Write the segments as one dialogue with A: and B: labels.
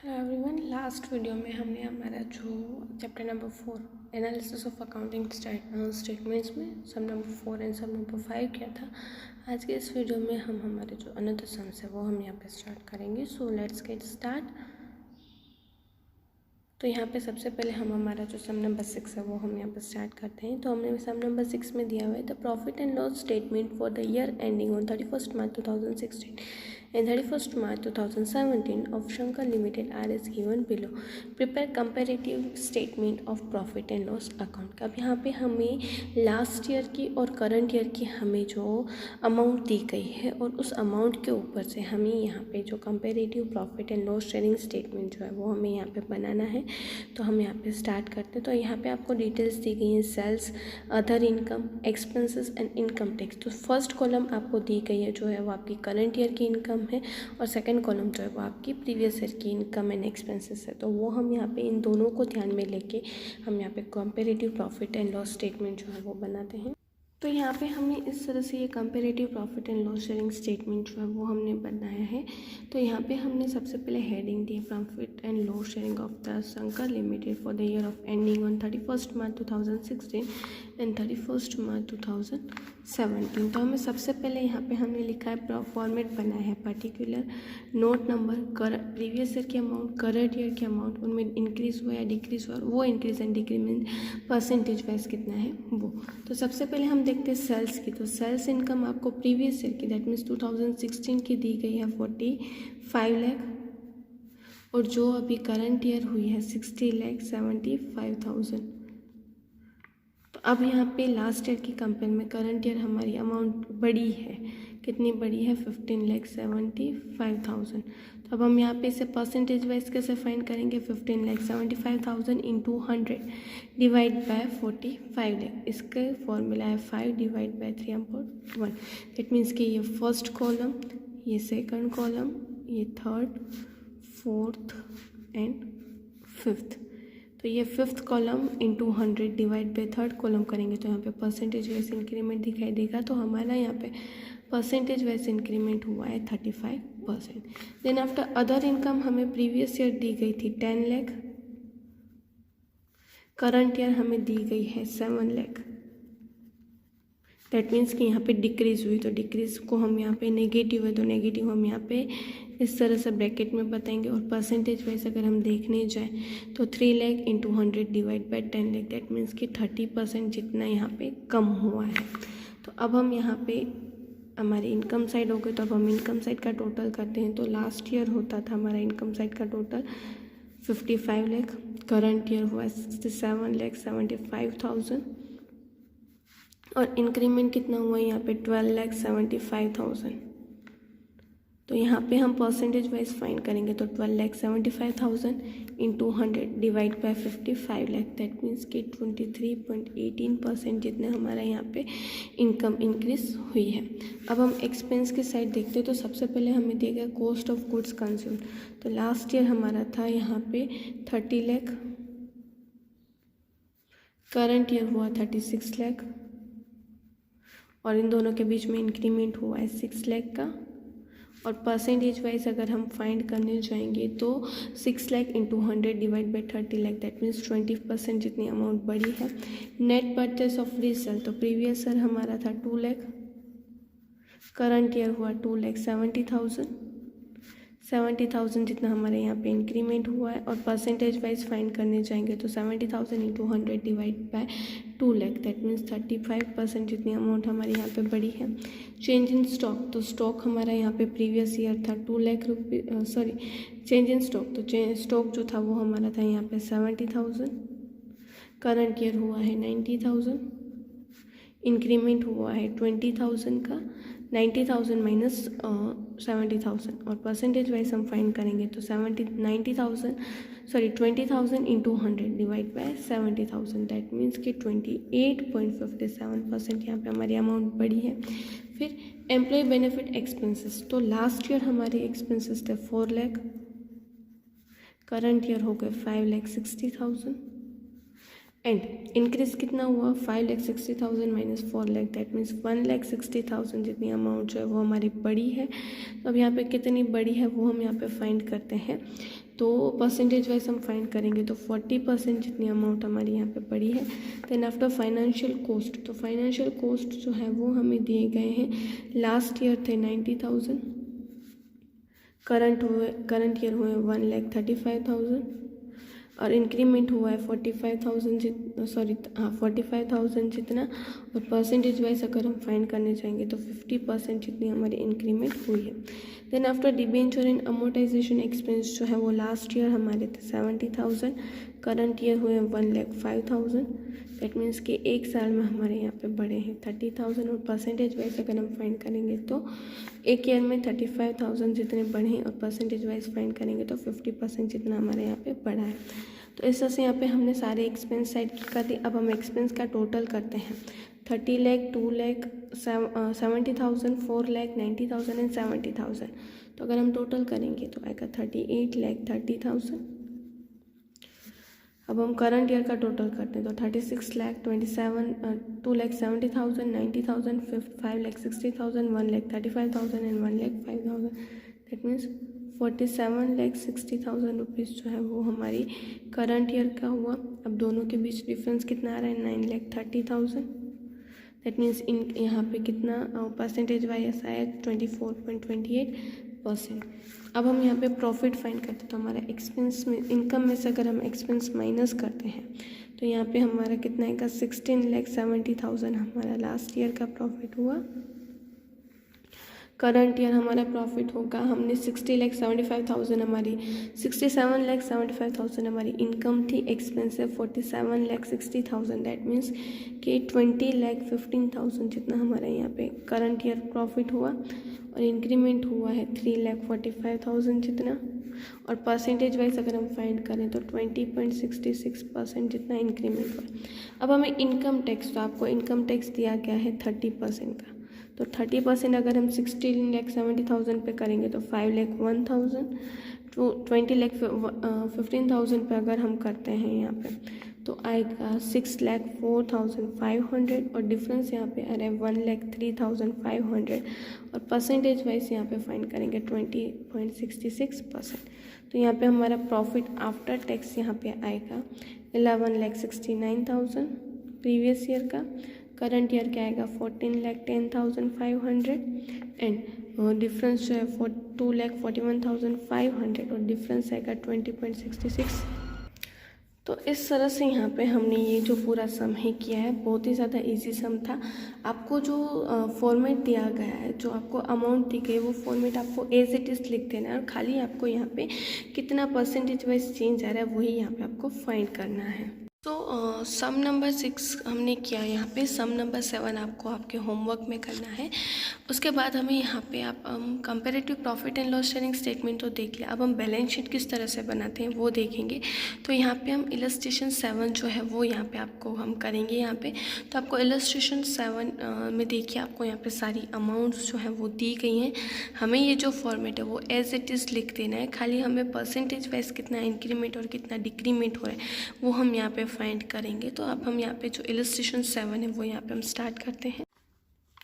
A: Hello everyone, last video में हमने हमारा जो chapter number 4 analysis of accounting statements में सम नंबर 4 एंड सम नंबर 5 किया था। आज के इस वीडियो में हम हमारे जो अनदर सम्स है वो हम यहाँ पे स्टार्ट करेंगे। So let's get start. तो यहाँ पे सबसे पहले हम हमारा जो सम नंबर 6 है वो हम यहाँ पे स्टार्ट करते हैं। तो हमने सम नंबर 6 में दिया हुआ है the profit and loss statement for the year ending on 31st March 2016 and 31st March 2017 of Shankar Limited are as given below. Prepare comparative statement of profit and loss account। अब यहाँ पे हमें last year की और current year की हमें जो amount दी गई है और उस अमाउंट के ऊपर से हमें यहाँ पे जो comparative profit and loss sharing statement जो है वो हमें यहाँ पे बनाना है। तो हम यहाँ पे स्टार्ट करते हैं। तो यहाँ पे आपको डिटेल्स दी गई हैं, sales, other income, expenses and income tax. तो फर्स्ट कॉलम आपको दी गई है जो है वो आपकी करंट ईयर की इनकम है और सेकंड कॉलम जो है वो आपकी प्रीवियस ईयर की इनकम एंड एक्सपेंसेस है। तो वो हम यहाँ पे इन दोनों को ध्यान में लेके हम यहाँ पे comparative profit and loss statement जो है वो बनाते हैं। तो यहाँ पे हमने इस तरह से ये comparative profit and loss sharing statement जो है वो हमने बनाया है। तो यहाँ पे हमने सबसे पहले heading the profit and loss sharing of the Shankar limited for the year of ending on 31st March 2016 and 31st March 2017। तो हमें सबसे पहले यहाँ पे हमने लिखा है फॉर्मेट बनाया है particular note number, previous year की अमाउंट, करंट ईयर की अमाउंट, उनमें इंक्रीज़ हुआ या डिक्रीज़ हुआ, वो increase and decrement percentage wise कितना है वो। तो सबसे पहले हम देखते हैं सेल्स की। तो सेल्स इनकम आपको प्रीवियस ईयर की दैट मीन्स 2016 की दी गई है 45 लाख और जो अभी करंट ईयर हुई है 60,75,000। तो अब यहाँ पे लास्ट ईयर की कंपेयर में करंट ईयर हमारी अमाउंट बड़ी है। कितनी बड़ी है? 15,75,000। तो अब हम यहाँ पे इसे परसेंटेज वाइज कैसे फाइंड करेंगे? 15,75,000 इंटू 100 डिवाइड बाय 45 लाख। इसका फॉर्मूला है 5 डिवाइड बाय 3/1। दैट मीन्स कि ये फर्स्ट कॉलम, ये सेकंड कॉलम, ये थर्ड, फोर्थ एंड फिफ्थ। तो ये fifth column into 100 divide by third column करेंगे तो यहाँ पे परसेंटेज वाइज इंक्रीमेंट दिखाई देगा। तो हमारा यहाँ पे परसेंटेज वाइज इंक्रीमेंट हुआ है 35%। देन आफ्टर अदर इनकम हमें प्रीवियस ईयर दी गई थी 10 लाख, करंट ईयर हमें दी गई है 7 लाख। दैट मीन्स कि यहाँ पे डिक्रीज़ हुई। तो डिक्रीज़ को हम यहाँ पे नेगेटिव है तो नेगेटिव हम यहाँ पे इस तरह से ब्रैकेट में बताएंगे। और परसेंटेज वाइज अगर हम देखने जाएँ तो 3 lakh into 100 divide by 10 lakh. That means कि 30% जितना यहाँ पे कम हुआ है। तो अब हम यहाँ पे हमारी इनकम साइड हो गई। तो अब हम इनकम साइड का टोटल करते हैं। तो लास्ट ईयर होता था हमारा इनकम साइड का टोटल 55 लाख, करंट ईयर हुआ 67,75,000 और इंक्रीमेंट कितना हुआ यहाँ पे 12,75,000। तो यहाँ पे हम परसेंटेज वाइज फाइंड करेंगे तो 12,75,000 into 100 divide by 55 lakh. That means कि 23.18% जितने हमारा यहाँ पे इनकम इंक्रीज हुई है। अब हम एक्सपेंस की साइड देखते हैं। तो सबसे पहले हमें दिया गया कॉस्ट ऑफ गुड्स कंज्यूम्ड। तो लास्ट ईयर हमारा था यहाँ पे 30 लाख, करंट ईयर हुआ 36 लाख और इन दोनों के बीच में इंक्रीमेंट हुआ है 6 लाख का। और परसेंटेज वाइज अगर हम फाइंड करने जाएंगे तो 6 lakh into 100 divide by 30 lakh. That means 20% जितनी अमाउंट बड़ी है। नेट परचेस ऑफ रीसेल तो प्रीवियस ईयर हमारा था 2 लाख, करंट ईयर हुआ 2,70,000 जितना हमारे यहाँ पे इंक्रीमेंट हुआ है। और परसेंटेज वाइज फाइंड करने जाएंगे तो 70,000 into 100 divide by 2 lakh. That means 35% जितनी अमाउंट हमारे यहाँ पे बड़ी है। चेंज इन स्टॉक तो स्टॉक हमारा यहाँ पे प्रीवियस ईयर था 2 लाख रुपये, सॉरी चेंज इन स्टॉक तो स्टॉक जो था वो हमारा था यहाँ पे 70,000, करंट ईयर हुआ है 90,000, इंक्रीमेंट हुआ है 20,000 का। 90,000 माइनस 70,000 और परसेंटेज वाइज हम फाइंड करेंगे तो 20,000 into 100 divide by 70,000। That means कि 28.57% यहाँ पे हमारी अमाउंट बड़ी है। फिर एम्प्लॉय बेनिफिट एक्सपेंसेस तो लास्ट ईयर हमारे एक्सपेंसेस थे 4 लाख, करंट ईयर हो गए 5,60,000, एंड इंक्रीज कितना हुआ 5,60,000 माइनस 4 लाख, दैट मीन्स 1,60,000 जितनी अमाउंट जो है वो हमारी बड़ी है। तो अब यहाँ पे कितनी बड़ी है वो हम यहाँ पे फाइंड करते हैं। तो परसेंटेज वाइज हम फाइंड करेंगे तो 40% जितनी अमाउंट हमारी यहाँ पे बड़ी है। देन आफ्टर फाइनेंशियल कोस्ट, तो फाइनेंशियल कोस्ट जो है वो हमें दिए गए हैं, लास्ट ईयर थे 90,000, करंट ईयर हुए 1,35,000 और इंक्रीमेंट हुआ है 45,000 जितना। और परसेंटेज वाइज अगर हम फाइंड करने चाहेंगे तो 50% जितनी हमारी इंक्रीमेंट हुई है। Then after debenture and amortization expense जो है वो लास्ट ईयर हमारे थे 70,000, करंट ईयर हुए 1,05,000, दैट मीन्स कि एक साल में हमारे यहाँ पे बढ़े हैं 30,000। और परसेंटेज वाइज अगर हम फाइंड करेंगे तो एक ईयर में 35,000 जितने बढ़े हैं और परसेंटेज वाइज फाइंड करेंगे तो 50% जितना हमारे यहाँ पे बढ़ा है। तो इस तरह से यहाँ पे हमने सारे एक्सपेंस साइड कर दी। अब हम एक्सपेंस का टोटल करते हैं, 30 लाख, 2 लाख, 70,000, 4 लाख, 90,000 एंड 70,000। तो अगर हम टोटल करेंगे तो आएगा 38,30,000। अब हम करंट ईयर का टोटल करते हैं तो 2,70,000, 90,000, 5,60,000, 1,35,000 एंड 1,05,000, दैट मीन्स 47,60,000 रुपीज़ जो है वो हमारी करंट ईयर का हुआ। अब दोनों के बीच डिफरेंस कितना आ रहा है, 9,30,000, दैट मीन्स यहाँ पे कितना परसेंटेज वाइज आया 24.28%। अब हम यहाँ पे प्रॉफिट फाइंड करते हैं तो हमारा एक्सपेंस में, इनकम में से अगर हम एक्सपेंस माइनस करते हैं तो यहाँ पे हमारा कितना आएगा 16,70,000 हमारा लास्ट ईयर का प्रॉफिट हुआ। करंट ईयर हमारा प्रॉफिट होगा, हमने 60,75,000 हमारी 67,75,000 हमारी इनकम थी, एक्सपेंस है 47,60,000, दैट मीन्स कि 20,15,000 जितना हमारा यहाँ पे करंट ईयर प्रॉफिट हुआ। और इंक्रीमेंट हुआ है 3,45,000 जितना। और परसेंटेज वाइज अगर हम फाइंड करें तो 20.66% जितना इंक्रीमेंट हुआ। अब हमें इनकम टैक्स, तो आपको इनकम टैक्स दिया गया है 30% का, तो 30% अगर हम 16,70,000 पे करेंगे तो 5,01,000, तो 20,15,000 पे अगर हम करते हैं यहाँ पे तो आएगा 6,04,500 और डिफरेंस यहाँ पे आ रहा है 1,03,500। और परसेंटेज वाइज यहाँ पे फाइंड करेंगे 20.66%। तो यहाँ पे हमारा प्रॉफिट आफ्टर टैक्स यहाँ पे आएगा 11,69,000 प्रीवियस ईयर का। करंट ईयर क्या आएगा 14,10,500 एंड डिफरेंस जो है 2,41,500 और डिफरेंस आएगा 20.66। तो इस तरह से यहाँ पे हमने ये जो पूरा सम है किया है, बहुत ही ज़्यादा इजी सम था। आपको जो फॉर्मेट दिया गया है, जो आपको अमाउंट दी गई वो फॉर्मेट आपको एज इट इज़ लिख देना है और खाली आपको यहाँ पे कितना परसेंटेज वाइज चेंज आ रहा है वही यहाँ पे आपको फाइंड करना है। तो सम नंबर 6 हमने किया, यहाँ पे सम नंबर 7 आपको आपके होमवर्क में करना है। उसके बाद हमें यहाँ पे आप comparative profit and loss sharing statement तो देख लिया। अब हम बैलेंस शीट किस तरह से बनाते हैं वो देखेंगे। तो यहाँ पे हम इलस्ट्रेशन 7 जो है वो यहाँ पे आपको हम करेंगे। यहाँ पे तो आपको इलस्ट्रेशन 7 में देखिए आपको यहाँ पे सारी अमाउंट्स जो है वो दी गई हैं। हमें ये जो फॉर्मेट है वो एज इट इज़ लिख देना है, खाली हमें परसेंटेज वाइज कितना इंक्रीमेंट और कितना डिक्रीमेंट हो रहा है वो हम यहाँ पे फाइंड करेंगे। तो अब हम यहाँ पे जो इलस्ट्रेशन 7 है वो यहाँ पे हम स्टार्ट करते हैं।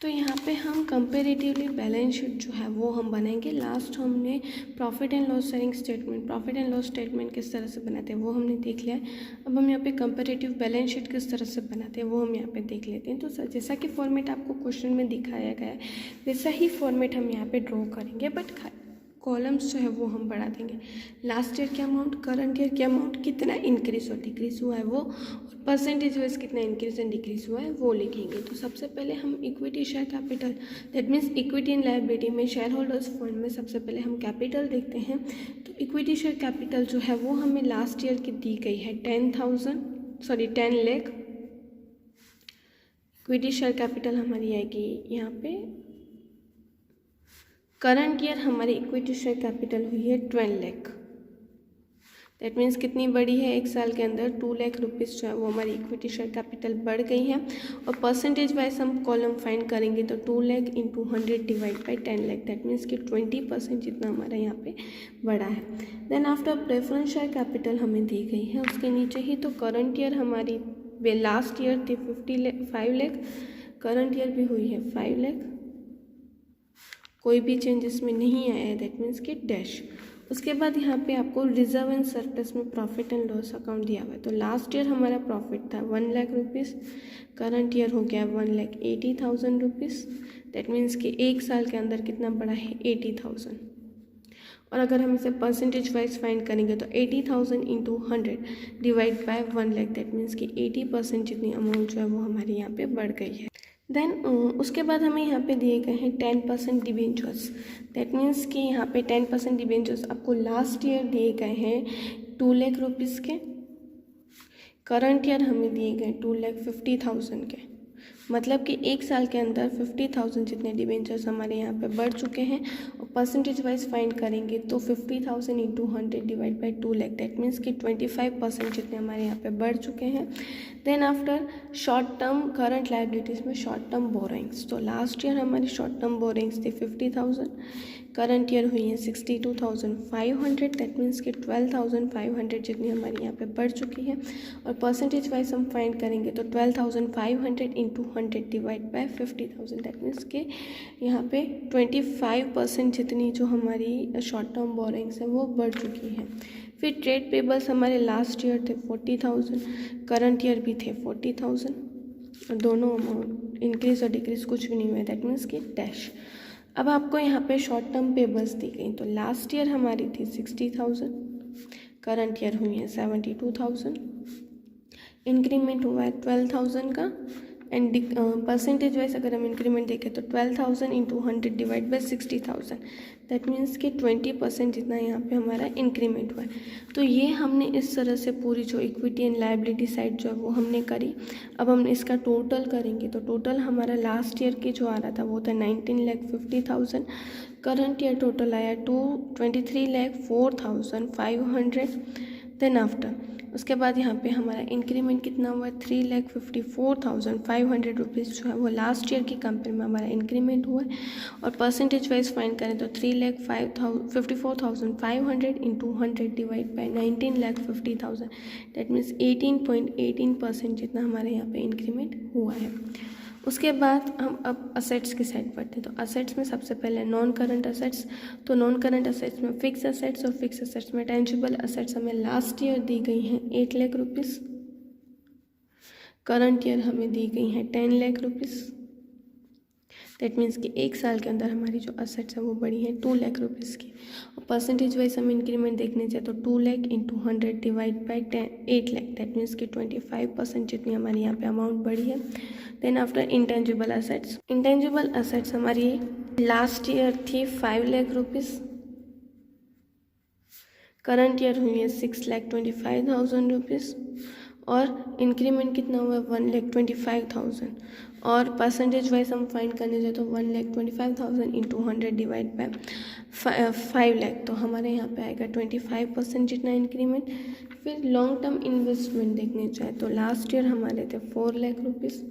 A: तो यहाँ पे हम कंपेरेटिवली बैलेंस शीट जो है वो हम बनाएंगे। लास्ट हमने profit and loss sharing statement, profit and loss statement किस तरह से बनाते हैं वो हमने देख लिया है। अब हम यहाँ पे कंपेरेटिव बैलेंस शीट किस तरह से बनाते हैं वो हम यहाँ पे देख लेते हैं। तो जैसा कि फॉर्मेट आपको क्वेश्चन में दिखाया गया है वैसा ही फॉर्मेट हम यहाँ पे ड्रॉ करेंगे, बट कॉलम्स जो है वो हम बढ़ा देंगे। लास्ट ईयर के अमाउंट, करंट ईयर के अमाउंट, कितना इंक्रीज और डिक्रीज हुआ है वो, और परसेंटेज वाइज कितना इंक्रीज एंड डिक्रीज हुआ है वो लिखेंगे। तो सबसे पहले हम equity share capital, that means equity and liability में शेयर होल्डर्स फंड में सबसे पहले हम कैपिटल देखते हैं। तो इक्विटी शेयर कैपिटल जो है वो हमें लास्ट ईयर की दी गई है 10 लाख। इक्विटी शेयर कैपिटल हमारी आएगी यहाँ पे। करंट ईयर हमारी इक्विटी शेयर कैपिटल हुई है 12 लाख, दैट मीन्स कितनी बढ़ी है एक साल के अंदर 2 लाख रुपीज़ जो है वो हमारी इक्विटी शेयर कैपिटल बढ़ गई है। और परसेंटेज वाइज हम कॉलम फाइंड करेंगे तो 2 lakh into 100 divide by 10 lakh, that means कि 20% जितना हमारा यहाँ पे बढ़ा है। Then after preference share capital हमें दी गई है, उसके नीचे ही तो करंट ईयर हमारी लास्ट ईयर थी 5 लाख, करंट ईयर भी हुई है 5 लाख, कोई भी चेंज इसमें नहीं आया है, दैट मीन्स कि डैश। उसके बाद यहाँ पे आपको रिजर्व एंड सरप्लस में प्रॉफिट एंड लॉस अकाउंट दिया हुआ है। तो लास्ट ईयर हमारा प्रॉफिट था 1 लाख रुपीज़, करंट ईयर हो गया 1,80,000 रुपीज़, दैट मीन्स कि एक साल के अंदर कितना बढ़ा है 80,000। और अगर हम इसे परसेंटेज वाइज फाइंड करेंगे तो 80,000 into 100 divide by 1 lakh, that means कि 80% जितनी अमाउंट जो है वो हमारी यहाँ पे बढ़ गई है। देन उसके बाद हमें यहाँ पे दिए गए हैं 10% डिबेंचर्स, दैट मीन्स कि यहाँ पे 10% डिबेंचर्स आपको लास्ट ईयर दिए गए हैं 2 लाख रुपीज़ के, करंट ईयर हमें दिए गए 2,50,000 के, मतलब कि एक साल के अंदर 50,000 जितने डिबेंचर्स हमारे यहाँ पे बढ़ चुके हैं। और परसेंटेज वाइज फाइंड करेंगे तो 50,000 into 100 divide by 2 lakh, that means कि 25% जितने हमारे यहाँ पे बढ़ चुके हैं। Then after short term current liabilities में शॉर्ट टर्म बोरिंग्स, तो लास्ट ईयर हमारी शॉर्ट टर्म बोरिंग्स थी 50,000, करंट ईयर हुई है 62,500, दैट मीन्स कि 12,500 जितनी हमारी यहाँ पे बढ़ चुकी है। और परसेंटेज वाइज हम फाइंड करेंगे तो 12,500 into 100 divide by 50,000, that means कि यहाँ पे 25% जितनी जो हमारी शॉर्ट टर्म बोरिंग्स है वो बढ़ चुकी है। फिर ट्रेड पेबल्स हमारे लास्ट ईयर थे 40,000, करंट ईयर भी थे 40,000, और दोनों अमाउंट इंक्रीज और डिक्रीज कुछ भी नहीं हुआ, दैट मीन्स कि डैश। अब आपको यहाँ पे शॉर्ट टर्म पेबल्स दी गई, तो लास्ट ईयर हमारी थी 60,000, करंट ईयर हुई है 72,000, इंक्रीमेंट हुआ है 12,000 का, एंड परसेंटेज वाइज अगर हम इंक्रीमेंट देखें तो 12,000 into 100 divide by 60,000, that means कि 20% जितना यहाँ पे हमारा इंक्रीमेंट हुआ है। तो ये हमने इस तरह से पूरी जो इक्विटी एंड लायबिलिटी साइड जो है वो हमने करी। अब हम इसका टोटल करेंगे तो टोटल हमारा लास्ट ईयर के जो आ रहा था वो था 19,50,000, करंट ईयर टोटल आया 23,04,500। देन आफ्टर उसके बाद यहाँ पे हमारा इंक्रीमेंट कितना हुआ है 3,54,500 रुपीज़ जो है वो लास्ट ईयर की कंपेयर में हमारा इंक्रीमेंट हुआ है। और परसेंटेज वाइज फाइंड करें तो 3,54,500 into 100 divide by 19,50,000, that means 18.18% जितना हमारे यहाँ पे इंक्रीमेंट हुआ है। उसके बाद हम अब असेट्स की साइड पढ़ते हैं। तो असेट्स में सबसे पहले नॉन करंट असेट्स, तो नॉन करंट असेट्स में फिक्स असेट्स और फिक्स असेट्स में टेंजिबल असेट्स हमें लास्ट ईयर दी गई हैं 8 लाख रुपीज़, करंट ईयर हमें दी गई हैं 10 लाख रुपीज़, दैट मीन्स कि एक साल के अंदर हमारी जो असेट्स है वो बढ़ी है 2 लाख रुपीज़ की। और परसेंटेज वाइज हम इंक्रीमेंट देखने जाए तो 2 lakh into 100 divide by 8 lakh, that means कि 25% जितनी हमारी यहाँ पे अमाउंट बढ़ी है। Then after intangible assets, intangible assets हमारी लास्ट ईयर थी 5 लाख रुपीज़, करंट ईयर हुई है 6,25,000 रुपीज़, और इंक्रीमेंट कितना हुआ है 1,25,000। और परसेंटेज वाइज हम फाइंड करने जाए तो 1,25,000 इंटू 100 डिवाइड बाय 5 लाख, तो हमारे यहाँ पे आएगा 25% जितना इंक्रीमेंट। फिर लॉन्ग टर्म इन्वेस्टमेंट देखने जाए तो लास्ट ईयर हमारे थे 4 लाख रुपीज़,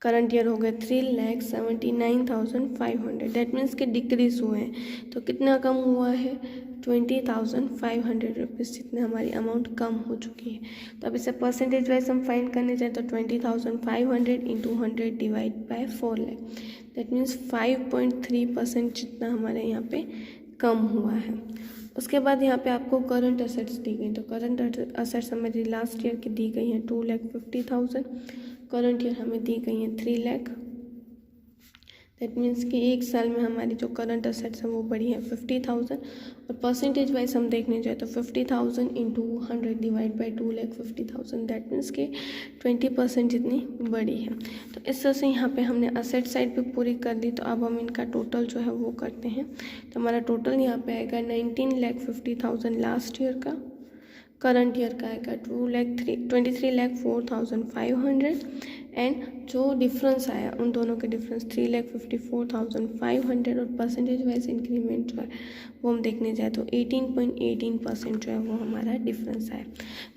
A: करंट ईयर हो गए 3,79,500, दैट मीन्स के डिक्रीज हुए हैं। तो कितना कम हुआ है 20,500 रुपीज़ जितने हमारी अमाउंट कम हो चुकी है। तो अब इसे परसेंटेज वाइज हम फाइंड करने जाए तो 20,500 into 100 divide by 4 lakh, that means 5.3% जितना हमारे यहाँ पे कम हुआ है। उसके बाद यहाँ पे आपको करंट असेट्स दी गई, तो करंट असेट्स हमारी लास्ट ईयर की दी गई हैं 2,50,000, करंट ईयर हमें दी गई हैं 3 लाख, दैट मीन्स कि एक साल में हमारी जो करंट असेट्स हैं वो बढ़ी है 50,000। और परसेंटेज वाइज हम देखने जाए तो 50,000 into 100 divide by 2,50,000, that means कि 20% जितनी बढ़ी है। तो इस तरह से यहाँ पे हमने असेट साइड पे पूरी कर ली। तो अब हम इनका टोटल जो है वो करते हैं। तो हमारा टोटल यहाँ पे आएगा 19,50,000 लास्ट ईयर का, करंट ईयर का आएगा 23,04,500, एंड जो डिफरेंस आया उन दोनों के डिफरेंस 3,54,500 और परसेंटेज वाइज इंक्रीमेंट जो है वो हम देखने जाए तो 18.18% जो है वो हमारा डिफरेंस आया।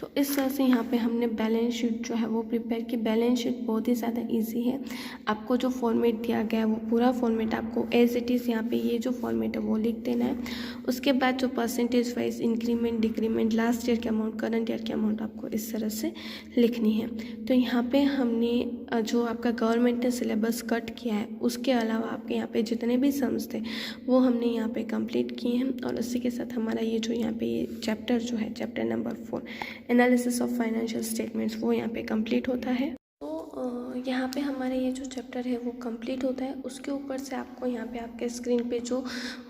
A: तो इस तरह से यहाँ पे हमने बैलेंस शीट जो है वो प्रिपेयर की। बैलेंस शीट बहुत ही ज़्यादा इजी है। आपको जो फॉर्मेट दिया गया है वो पूरा फॉर्मेट आपको एज इट इज़ यहाँ पे ये जो फॉर्मेट है वो लिख देना है। उसके बाद जो percentage wise increment decrement last year के अमाउंट करंट ईयर के अमाउंट आपको इस तरह से लिखनी है। तो यहाँ पे हमने जो आपका गवर्नमेंट ने सिलेबस कट किया है उसके अलावा आपके यहाँ पे जितने भी सम्स थे वो हमने यहाँ पे कंप्लीट किए हैं। और उसी के साथ हमारा ये जो यहाँ पे ये चैप्टर जो है chapter number 4 analysis of financial statements वो यहाँ पे कंप्लीट होता है। तो यहाँ पे हमारा ये जो चैप्टर है वो कंप्लीट होता है। उसके ऊपर से आपको यहाँ पे आपके स्क्रीन पे जो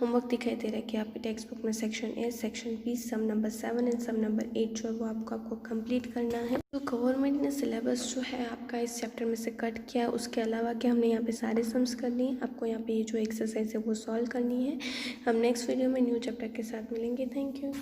A: होमवर्क दिखाई दे रहा है कि आपके टेक्स्ट बुक में section A section B sum number 7 and sum number 8 जो है वो आपको कंप्लीट करना है। तो गवर्नमेंट ने सिलेबस जो है आपका इस चैप्टर में से कट किया है, उसके अलावा कि हमने यहाँ पे सारे सम्स करनी है। आपको यहाँ पे ये जो एक्सरसाइज है वो सॉल्व करनी है। हम नेक्स्ट वीडियो में न्यू चैप्टर के साथ मिलेंगे। Thank you.